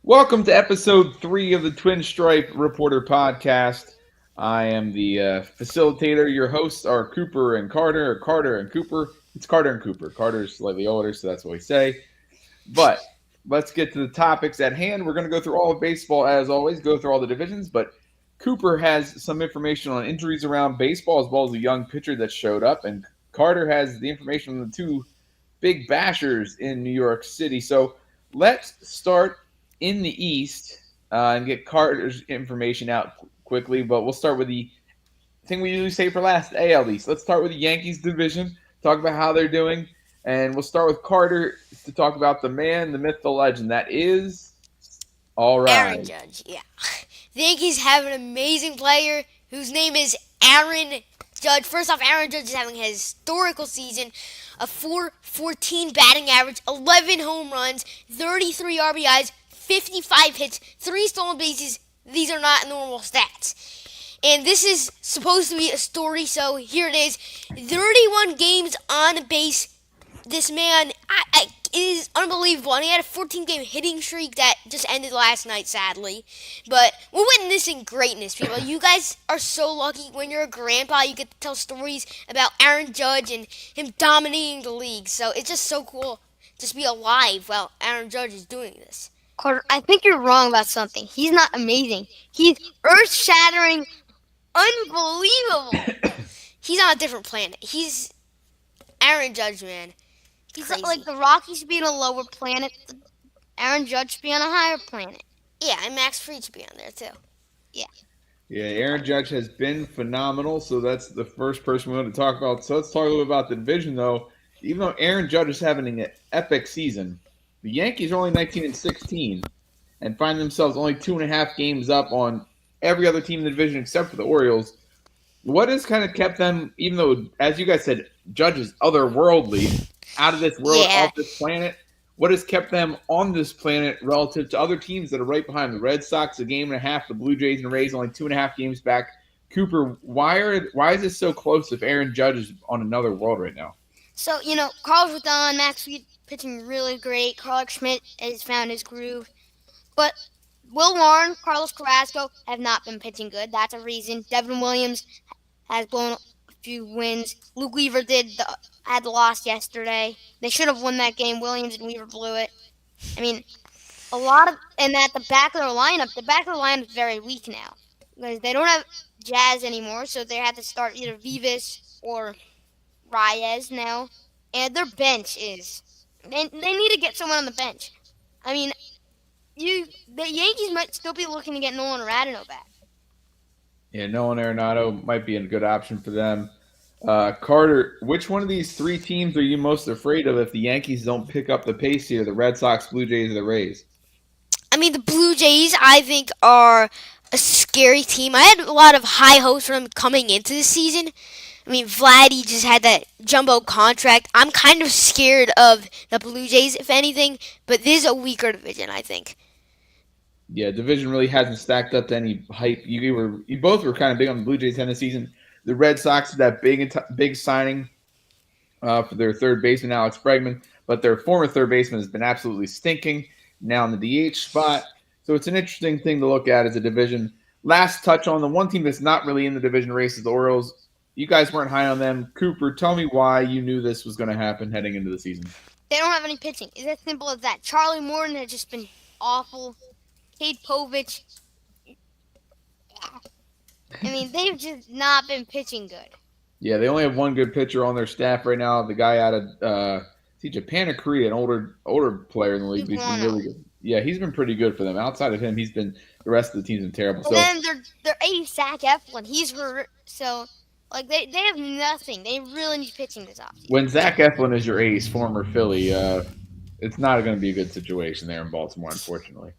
Welcome to episode 3 of the Twin Stripe Reporter podcast. I am the facilitator. Your hosts are Cooper and Carter, or Carter and Cooper. It's Carter and Cooper. Carter's slightly older, so that's what we say. But let's get to the topics at hand. We're going to go through all of baseball as always, go through all the divisions, but Cooper has some information on injuries around baseball as well as a young pitcher that showed up, and Carter has the information on the two big bashers in New York City. So let's start in the East and get Carter's information out quickly. But we'll start with the thing we usually say for last, the AL East. Let's start with the Yankees division, talk about how they're doing. And we'll start with Carter to talk about the man, the myth, the legend. That is all Aaron right. Judge, yeah. The Yankees have an amazing player whose name is Aaron Judge. First off, Aaron Judge is having a historical season, a 4.14 batting average, 11 home runs, 33 RBIs, 55 hits, 3 stolen bases. These are not normal stats. And this is supposed to be a story, so here it is. 31 games on base. This man is unbelievable. And he had a 14-game hitting streak that just ended last night, sadly. But we're witnessing greatness, people. You guys are so lucky. When you're a grandpa, you get to tell stories about Aaron Judge and him dominating the league. So it's just so cool just be alive while Aaron Judge is doing this. Carter, I think you're wrong about something. He's not amazing. He's earth-shattering, unbelievable. He's on a different planet. He's Aaron Judge, man. He's Crazy. like the Rockies should be on a lower planet. Aaron Judge should be on a higher planet. Yeah, and Max Fried should be on there, too. Yeah, Aaron Judge has been phenomenal, so that's the first person we want to talk about. So let's talk a little bit about the division, though. Even though Aaron Judge is having an epic season, the Yankees are only 19-16 and find themselves only 2.5 games up on every other team in the division except for the Orioles. What has kind of kept them, even though, as you guys said, Judge is otherworldly, out of this world, Yeah. off this planet, what has kept them on this planet relative to other teams that are right behind the Red Sox, a game and a half, the Blue Jays and Rays only 2.5 games back? Cooper, why is this so close if Aaron Judge is on another world right now? So, Carlos Rodon, Max Fried pitching really great. Carl Schmidt has found his groove. But Will Warren, Carlos Carrasco have not been pitching good. That's a reason. Devin Williams has blown a few wins. Luke Weaver had the loss yesterday. They should have won that game. Williams and Weaver blew it. I mean, and at the back of their lineup is very weak now. Because they don't have Jazz anymore, so they have to start either Vivas or Reyes now. And their bench they need to get someone on the bench. I mean, the Yankees might still be looking to get Nolan Arenado back. Yeah, Nolan Arenado might be a good option for them. Carter, which one of these three teams are you most afraid of if the Yankees don't pick up the pace here? The Red Sox, Blue Jays, or the Rays? I mean, the Blue Jays, I think, are a scary team. I had a lot of high hopes for them coming into the season. I mean, Vladdy just had that jumbo contract. I'm kind of scared of the Blue Jays, if anything, but this is a weaker division, I think. Yeah, division really hasn't stacked up to any hype. You both were kind of big on the Blue Jays end of the season. The Red Sox did that big signing for their third baseman Alex Bregman, but their former third baseman has been absolutely stinking now in the DH spot. So it's an interesting thing to look at as a division. Last touch on the one team that's not really in the division race is the Orioles. You guys weren't high on them. Cooper, tell me why you knew this was going to happen heading into the season. They don't have any pitching. It's as simple as that. Charlie Morton has just been awful. Cade Povich. I mean, they've just not been pitching good. Yeah, they only have one good pitcher on their staff right now. The guy out of Japan or Korea, an older player in the league. But he's been really good. Yeah, he's been pretty good for them. Outside of him, the rest of the team's been terrible. And then their ace Zach Eflin, he's hurt. So they have nothing. They really need pitching this offseason. When Zach Eflin is your ace, former Philly, it's not going to be a good situation there in Baltimore, unfortunately.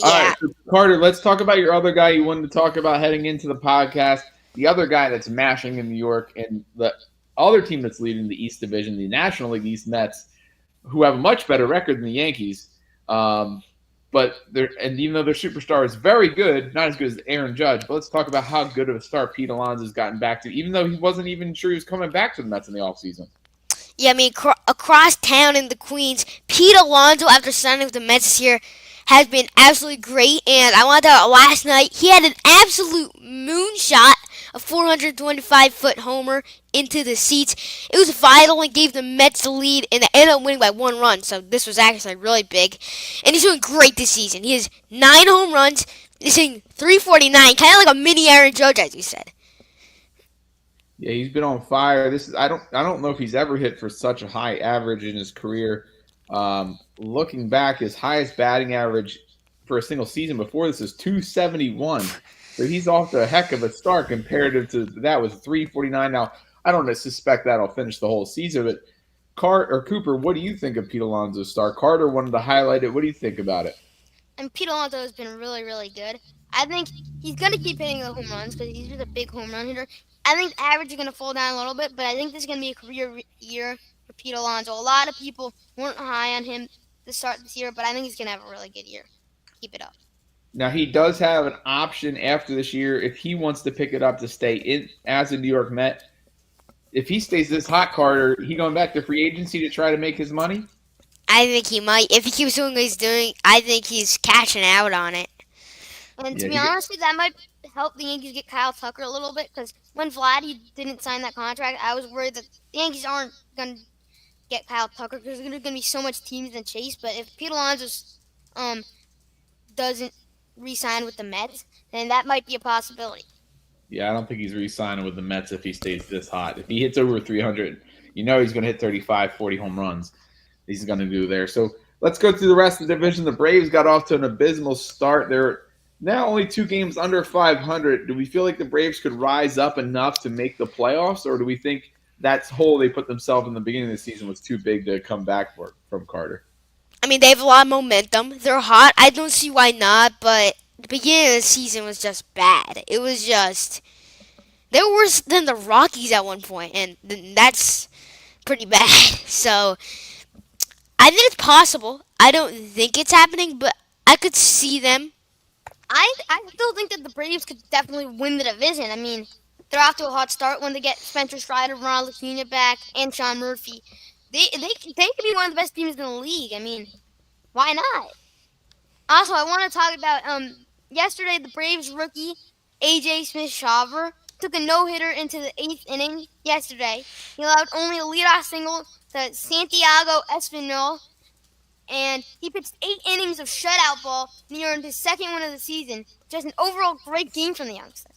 Yeah. All right, so Carter, let's talk about your other guy you wanted to talk about heading into the podcast. The other guy that's mashing in New York, and the other team that's leading the East Division, the National League East Mets, who have a much better record than the Yankees. But even though their superstar is very good, not as good as Aaron Judge, but let's talk about how good of a start Pete Alonso has gotten back to, even though he wasn't even sure he was coming back to the Mets in the offseason. Yeah, I mean, across town in the Queens, Pete Alonso, after signing with the Mets this year, has been absolutely great. And I want to tell you, last night he had an absolute moonshot, a 425-foot homer into the seats. It was vital and gave the Mets the lead, and they ended up winning by 1 run. So this was actually really big. And he's doing great this season. He has 9 home runs. He's hitting 349, kind of like a mini Aaron Judge, as you said. Yeah, he's been on fire. I don't know if he's ever hit for such a high average in his career. Looking back, his highest batting average for a single season before this is 271. So he's off to a heck of a start comparative to that was 349. Now, I don't suspect that'll finish the whole season, but Cooper, what do you think of Pete Alonso's start? Carter wanted to highlight it. What do you think about it? And Pete Alonso has been really, really good. I think he's going to keep hitting the home runs because he's just a big home run hitter. I think the average is going to fall down a little bit, but I think this is going to be a career year for Pete Alonso. A lot of people weren't high on him to start this year, but I think he's going to have a really good year. Keep it up. Now, he does have an option after this year if he wants to pick it up to stay in as a New York Met. If he stays this hot, Carter, he going back to free agency to try to make his money? I think he might. If he keeps doing what he's doing, I think he's cashing out on it. And to Yeah, be honest with you, that might help the Yankees get Kyle Tucker a little bit because when Vladdy didn't sign that contract, I was worried that the Yankees aren't going to get Kyle Tucker because there's going to be so much teams than Chase. But if Pete Alonso doesn't re-sign with the Mets, then that might be a possibility. Yeah, I don't think he's re-signing with the Mets if he stays this hot. If he hits over 300, he's going to hit 35, 40 home runs. He's going to do there. So let's go through the rest of the division. The Braves got off to an abysmal start. They're now only 2 games under 500. Do we feel like the Braves could rise up enough to make the playoffs, or do we think that hole they put themselves in the beginning of the season was too big to come back from Carter? I mean, they have a lot of momentum. They're hot. I don't see why not, but the beginning of the season was just bad. It was just... They were worse than the Rockies at one point, and that's pretty bad. So, I think it's possible. I don't think it's happening, but I could see them. I still think that the Braves could definitely win the division. I mean, they're off to a hot start when they get Spencer Strider, Ronald Acuna back, and Sean Murphy. They could be one of the best teams in the league. I mean, why not? Also, I want to talk about yesterday the Braves rookie AJ Smith-Shawver took a no-hitter into the 8th inning yesterday. He allowed only a leadoff single to Santiago Espinal, and he pitched 8 innings of shutout ball, and he earned his second win of the season. Just an overall great game from the youngster.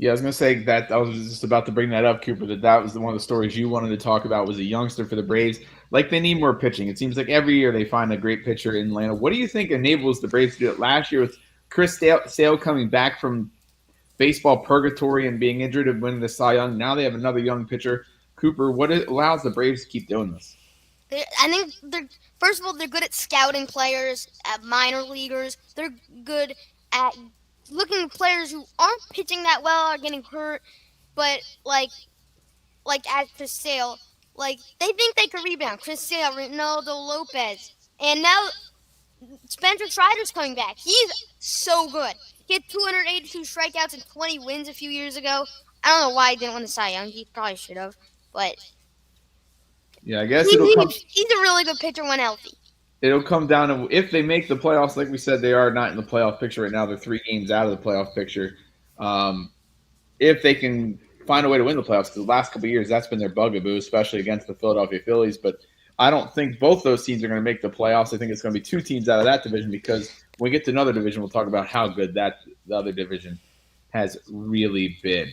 Yeah, I was going to say that I was just about to bring that up, Cooper, that was one of the stories you wanted to talk about was a youngster for the Braves. Like, they need more pitching. It seems like every year they find a great pitcher in Atlanta. What do you think enables the Braves to do it? Last year with Chris Sale coming back from baseball purgatory and being injured and winning the Cy Young. Now they have another young pitcher. Cooper, what allows the Braves to keep doing this? I think first of all, they're good at scouting players, at minor leaguers. They're good at looking at players who aren't pitching that well or getting hurt, but like at Chris Sale, like they think they could rebound. Chris Sale, Ronaldo Lopez, and now Spencer Strider's coming back. He's so good. He had 282 strikeouts and 20 wins a few years ago. I don't know why he didn't win the Cy Young. He probably should have, but yeah, I guess he's a really good pitcher when healthy. It'll come down to if they make the playoffs. Like we said, they are not in the playoff picture right now. They're 3 games out of the playoff picture. If they can find a way to win the playoffs, because the last couple of years that's been their bugaboo, especially against the Philadelphia Phillies. But I don't think both those teams are going to make the playoffs. I think it's going to be 2 teams out of that division because when we get to another division, we'll talk about how good the other division has really been.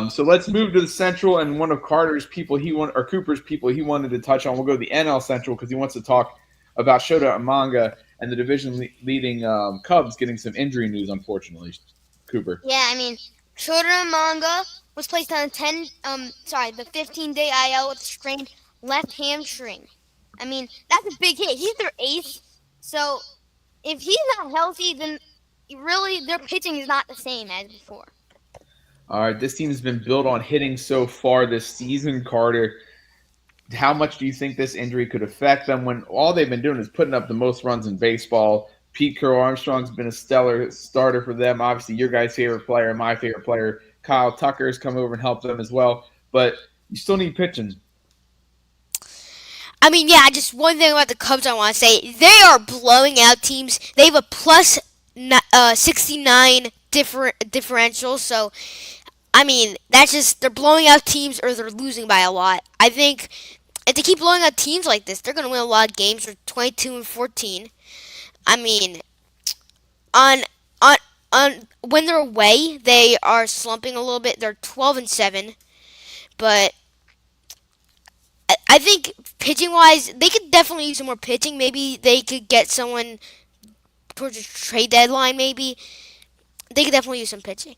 So let's move to the Central and one of Cooper's people he wanted to touch on. We'll go to the NL Central because he wants to talk about Shota Umanga and the division leading Cubs getting some injury news, unfortunately. Cooper. Yeah, I mean, Shota Umanga was placed on the 15-day IL with a strained left hamstring. I mean, that's a big hit. He's their ace, so if he's not healthy, then really their pitching is not the same as before. All right, this team has been built on hitting so far this season, Carter. How much do you think this injury could affect them when all they've been doing is putting up the most runs in baseball? Pete Crow Armstrong's been a stellar starter for them. Obviously, your guy's favorite player, my favorite player, Kyle Tucker's come over and helped them as well. But you still need pitching. I mean, yeah, just one thing about the Cubs I want to say. They are blowing out teams. They have a plus 69 differential, so I mean, that's just they're blowing out teams or they're losing by a lot. I think if they keep blowing out teams like this, they're going to win a lot of games. They're 22-14. I mean, on on on when they're away, they are slumping a little bit. They're 12-7, but I think pitching wise, they could definitely use some more pitching. Maybe they could get someone towards the trade deadline. Maybe they could definitely use some pitching.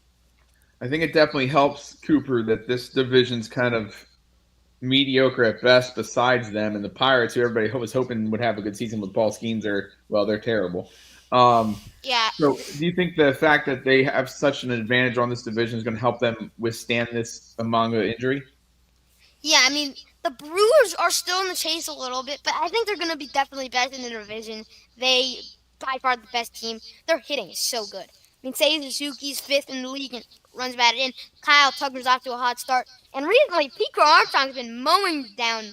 I think it definitely helps Cooper that this division's kind of mediocre at best besides them, and the Pirates, who everybody was hoping would have a good season with Paul Skeens, they're terrible. Yeah. So do you think the fact that they have such an advantage on this division is going to help them withstand this Manga injury? Yeah, I mean, the Brewers are still in the chase a little bit, but I think they're going to be definitely best in the division. They, by far, the best team. Their hitting is so good. I mean, Seiya Suzuki's fifth in the league and runs batted in. Kyle Tucker's off to a hot start. And recently, Pico Armstrong's been mowing down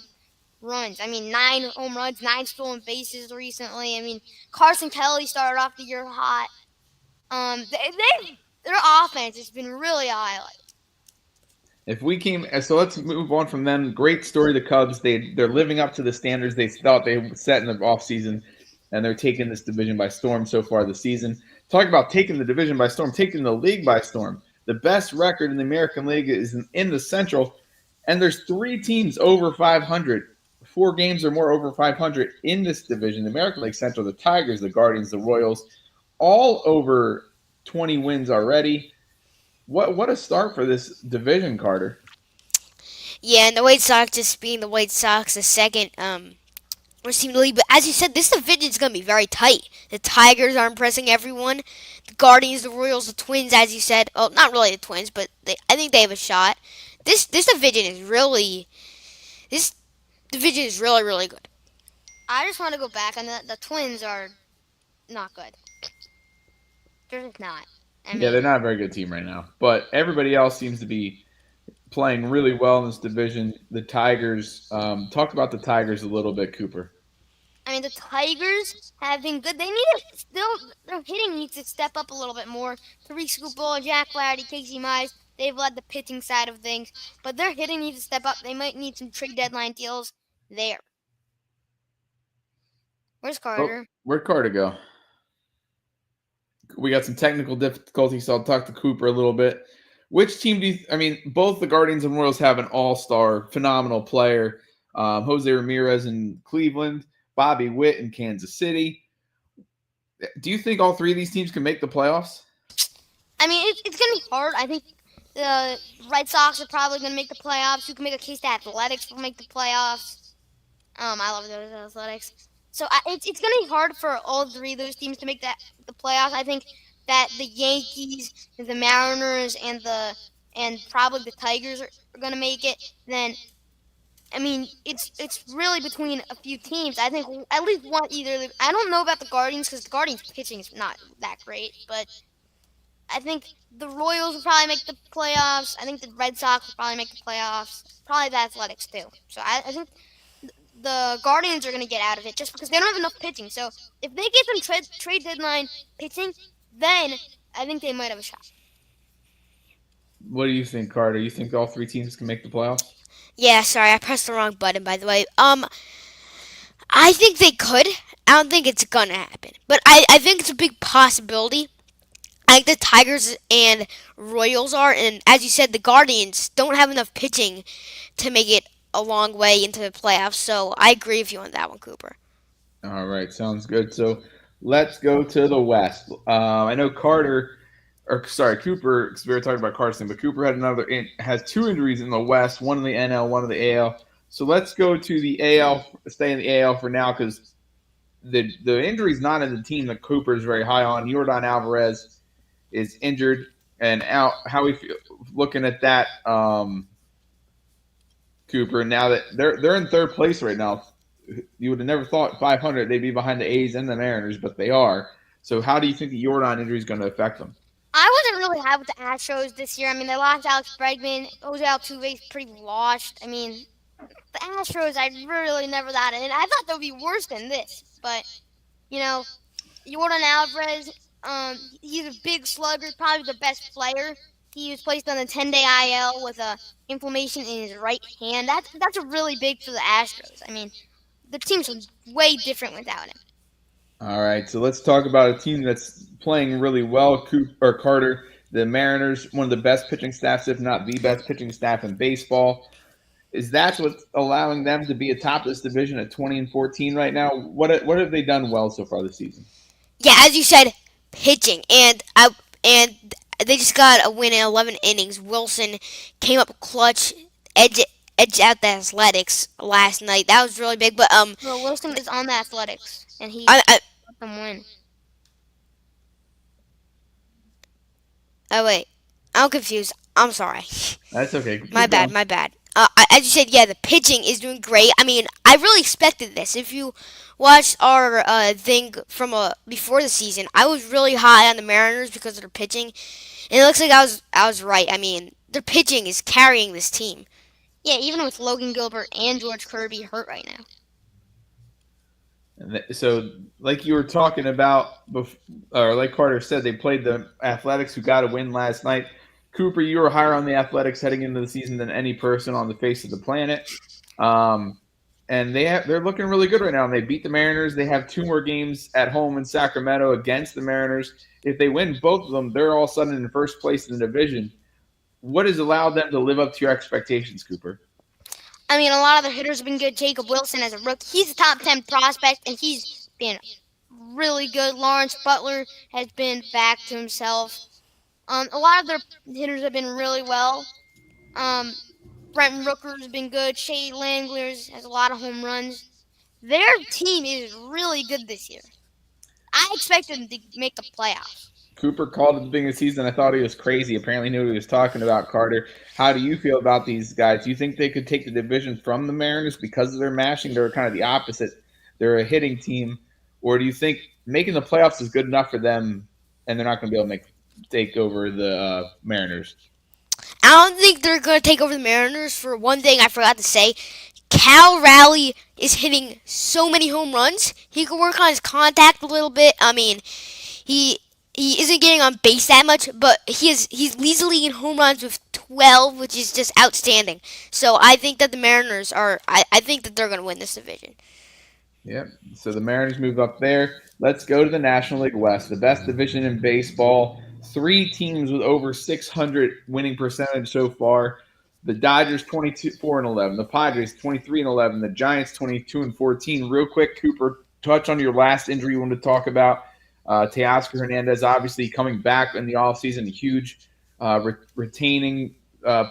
runs. I mean, 9 home runs, 9 stolen bases recently. I mean, Carson Kelly started off the year hot. Their offense has been really a highlight. So let's move on from them. Great story, the Cubs. They're living up to the standards they thought they set in the offseason, and they're taking this division by storm so far this season. Talk about taking the division by storm, taking the league by storm. The best record in the American League is in the Central, and there's 3 teams over 500, 4 games or more over 500 in this division. The American League Central, the Tigers, the Guardians, the Royals, all over 20 wins already. What a start for this division, Carter. Yeah, and the White Sox just being the White Sox, the second worst team in the league. But as you said, this division is going to be very tight. The Tigers are impressing everyone. The Guardians, the Royals, the Twins, as you said. Well, not really the Twins, but I think they have a shot. This division is really really good. I just want to go back on the Twins are not good. They're just not. Yeah, they're not a very good team right now. But everybody else seems to be playing really well in this division. The Tigers, talk about the Tigers a little bit, Cooper. I mean, the Tigers have been good. Their hitting needs to step up a little bit more. Tariq Skubal, Jack Flaherty, Casey Mize, they've led the pitching side of things. But their hitting needs to step up. They might need some trade deadline deals there. Where's Carter? Where'd Carter go? We got some technical difficulties, so I'll talk to Cooper a little bit. Which team both the Guardians and Royals have an all-star, phenomenal player. Jose Ramirez in Cleveland, Bobby Witt in Kansas City. Do you think all 3 of these teams can make the playoffs? I mean, it's going to be hard. I think the Red Sox are probably going to make the playoffs. You can make a case that Athletics will make the playoffs. I love those Athletics. So it's going to be hard for all 3 of those teams to make the playoffs. I think that the Yankees, the Mariners, and probably the Tigers are going to make it. Then, I mean, it's really between a few teams. I think at least one either. I don't know about the Guardians because the Guardians pitching is not that great, but I think the Royals will probably make the playoffs. I think the Red Sox will probably make the playoffs. Probably the Athletics too. So I think the Guardians are going to get out of it just because they don't have enough pitching. So if they get some trade deadline pitching, then I think they might have a shot. What do you think, Carter? You think all 3 teams can make the playoffs? Yeah, sorry, I pressed the wrong button, by the way. I think they could. I don't think it's going to happen. But I think it's a big possibility. I think the Tigers and Royals are, and as you said, the Guardians don't have enough pitching to make it a long way into the playoffs. So I agree with you on that one, Cooper. All right, sounds good. So let's go to the West. I know Cooper, because we were talking about Carson, but Cooper has 2 injuries in the West, one in the NL, one in the AL. So let's go to the AL, stay in the AL for now, because the injury's not in the team that Cooper is very high on. Yordan Alvarez is injured and out. How we feel looking at that, Cooper? Now that they're in 3rd place right now, you would have never thought 500 they'd be behind the A's and the Mariners, but they are. So how do you think the Yordan injury is going to affect them? I wasn't really happy with the Astros this year. I mean, they lost Alex Bregman. Jose Altuve's pretty washed. I mean, the Astros, I really never thought it. I thought they would be worse than this, but Jordan Alvarez, he's a big slugger, probably the best player. He was placed on the 10-day IL with a inflammation in his right hand. That's a really big for the Astros. I mean, the team's way different without him. All right, so let's talk about a team that's playing really well. Carter, the Mariners, one of the best pitching staffs, if not the best pitching staff in baseball. Is that what's allowing them to be atop this division at 20-14 right now? What have they done well so far this season? Yeah, as you said, pitching, and they just got a win in 11 innings. Wilson came up clutch, edge out the Athletics last night. That was really big. But Well, Wilson is on the Athletics, and he I let them win. oh wait, I'm confused. I'm sorry. That's okay. My bad. As you said, yeah, the pitching is doing great. I mean, I really expected this. If you watched our thing from before the season, I was really high on the Mariners because of their pitching, and it looks like I was right. I mean, their pitching is carrying this team. Yeah, even with Logan Gilbert and George Kirby hurt right now. So, like you were talking about, or like Carter said, they played the Athletics, who got a win last night. Cooper, you were higher on the Athletics heading into the season than any person on the face of the planet, and they're looking really good right now. And they beat the Mariners. They have 2 more games at home in Sacramento against the Mariners. If they win both of them, they're all of a sudden in first place in the division. What has allowed them to live up to your expectations, Cooper? I mean, a lot of the hitters have been good. Jacob Wilson as a rookie, he's a top 10 prospect, and he's been really good. Lawrence Butler has been back to himself. A lot of their hitters have been really well. Brenton Rooker has been good. Shea Langeliers has a lot of home runs. Their team is really good this year. I expected them to make the playoffs. Cooper called at the beginning of the season. I thought he was crazy. Apparently knew what he was talking about, Carter. How do you feel about these guys? Do you think they could take the division from the Mariners because of their mashing? They're kind of the opposite. They're a hitting team. Or do you think making the playoffs is good enough for them and they're not going to be able to take over the Mariners? I don't think they're going to take over the Mariners. For one thing, I forgot to say, Cal Raleigh is hitting so many home runs. He could work on his contact a little bit. I mean, he isn't getting on base that much, but he's leads the league in home runs with 12, which is just outstanding. So I think that the Mariners are. I think that they're going to win this division. Yep. So the Mariners move up there. Let's go to the National League West, the best division in baseball. 3 teams with over 600 winning percentage so far. The Dodgers 24-11, the Padres 23-11, the Giants 22-14. Real quick, Cooper, touch on your last injury you wanted to talk about. Teoscar Hernandez obviously coming back in the offseason, a huge retaining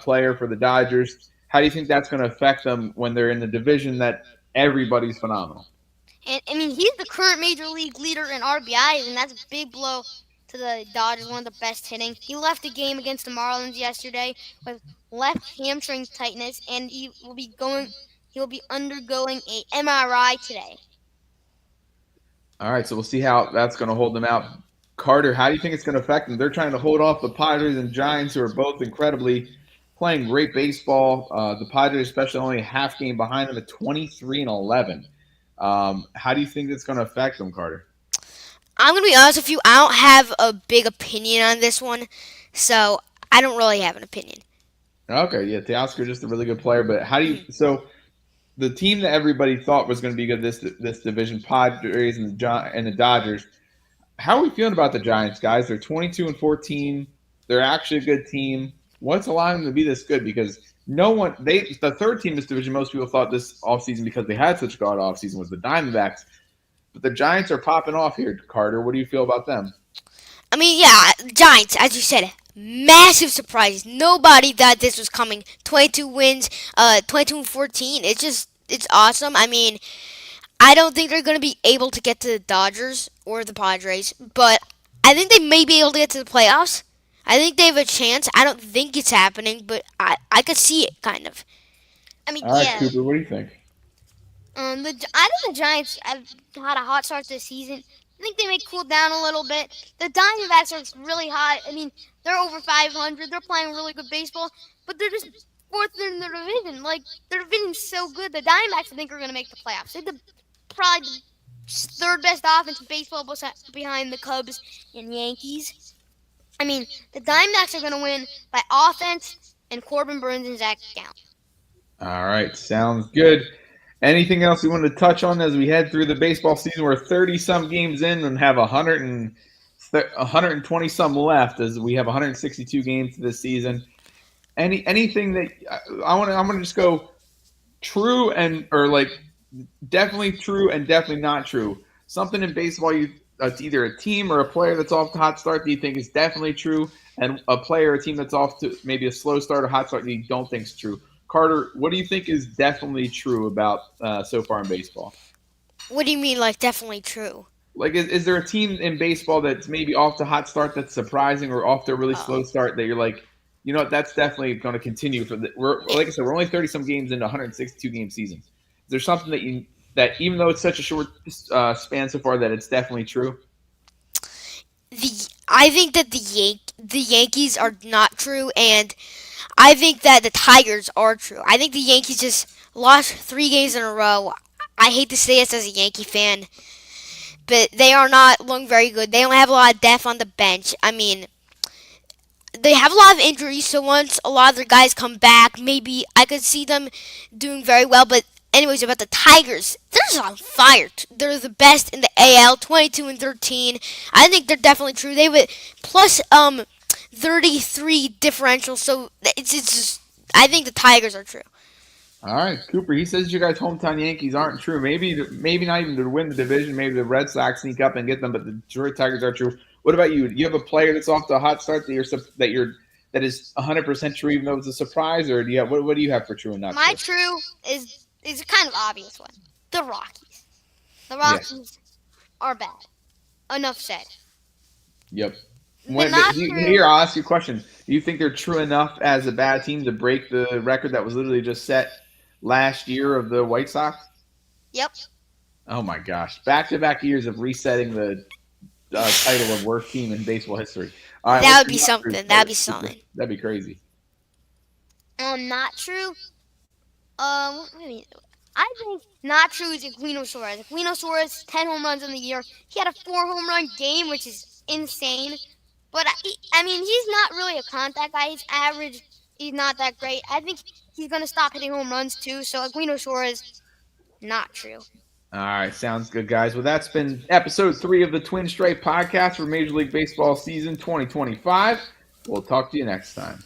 player for the Dodgers. How do you think that's going to affect them when they're in the division that everybody's phenomenal? And I mean, he's the current major league leader in RBIs, and that's a big blow to the Dodgers, one of the best hitting. He left the game against the Marlins yesterday with left hamstring tightness, and he will be undergoing a MRI today. All right, so we'll see how that's going to hold them out. Carter, how do you think it's going to affect them? They're trying to hold off the Padres and Giants, who are both incredibly playing great baseball. The Padres, especially, only a half game behind them at 23-11. How do you think that's going to affect them, Carter? I'm going to be honest with you. I don't have a big opinion on this one, so I don't really have an opinion. Okay, yeah, Teoscar just a really good player, but how do you – so the team that everybody thought was going to be good this division, Padres and the Dodgers, how are we feeling about the Giants, guys? They're 22-14. They're actually a good team. What's allowing them to be this good? Because the third team in this division, most people thought this offseason, because they had such a god offseason, was the Diamondbacks. But the Giants are popping off here, Carter. What do you feel about them? I mean, yeah, Giants, as you said, massive surprise. Nobody thought this was coming. 22 wins, 22-14. It's awesome. I mean, I don't think they're going to be able to get to the Dodgers or the Padres, but I think they may be able to get to the playoffs. I think they have a chance. I don't think it's happening, but I could see it, kind of. I mean, All right, yeah. Cooper, what do you think? I think the Giants have had a hot start this season. I think they may cool down a little bit. The Diamondbacks are really hot. I mean, they're over 500. They're playing really good baseball, but they're just fourth in their division. Like, their division's so good. The Diamondbacks, I think, are going to make the playoffs. They're probably the third best offense in baseball behind the Cubs and Yankees. I mean, the Diamondbacks are going to win by offense and Corbin Burns and Zach Gallen. All right, sounds good. Anything else you want to touch on as we head through the baseball season? We're 30-some games in and have 120 some left, as we have 162 games this season. Anything that I'm gonna just go true or like definitely true and definitely not true. Something in baseball, it's either a team or a player that's off to a hot start that you think is definitely true, and a player or team that's off to maybe a slow start or hot start that you don't think is true. Carter, what do you think is definitely true about so far in baseball? What do you mean, like, definitely true? Like, is there a team in baseball that's maybe off to a hot start that's surprising, or off to a really slow start that you're like, you know what, that's definitely going to continue for like I said, we're only 30-some games into 162 game season. Is there something that even though it's such a short span so far, that it's definitely true? I think that the Yankees are not true, and I think that the Tigers are true. I think the Yankees just lost 3 games in a row. I hate to say this as a Yankee fan, but they are not looking very good. They don't have a lot of depth on the bench. I mean, they have a lot of injuries, so once a lot of their guys come back, maybe I could see them doing very well. But anyways, about the Tigers, they're just on fire. They're the best in the AL, 22-13. I think they're definitely true. They would plus 33 differential, so it's just, I think the Tigers are true. All right, Cooper. He says you guys' hometown Yankees aren't true. Maybe not even to win the division. Maybe the Red Sox sneak up and get them, but the Detroit Tigers are true. What about you? You have a player that's off to a hot start that is 100% true, even though it's a surprise, or what do you have for true and not true? My true is a kind of obvious one. The Rockies. The Rockies are bad. Enough said. Yep. True. Here, I'll ask you a question. Do you think they're true enough as a bad team to break the record that was literally just set last year of the White Sox? Yep. Oh my gosh! Back-to-back years of resetting the title of worst team in baseball history. All right, that would be something. That'd be something. That'd be crazy. Not true. I think not true is Aquino Suarez. Aquino Suarez, 10 home runs in the year. He had a 4 home run game, which is insane. But I mean, he's not really a contact guy. His average, he's not that great. I think he's gonna stop hitting home runs too. So Aquino Suarez, not true. All right, sounds good, guys. Well, that's been episode 3 of the Twin Stripe podcast for Major League Baseball season 2025. We'll talk to you next time.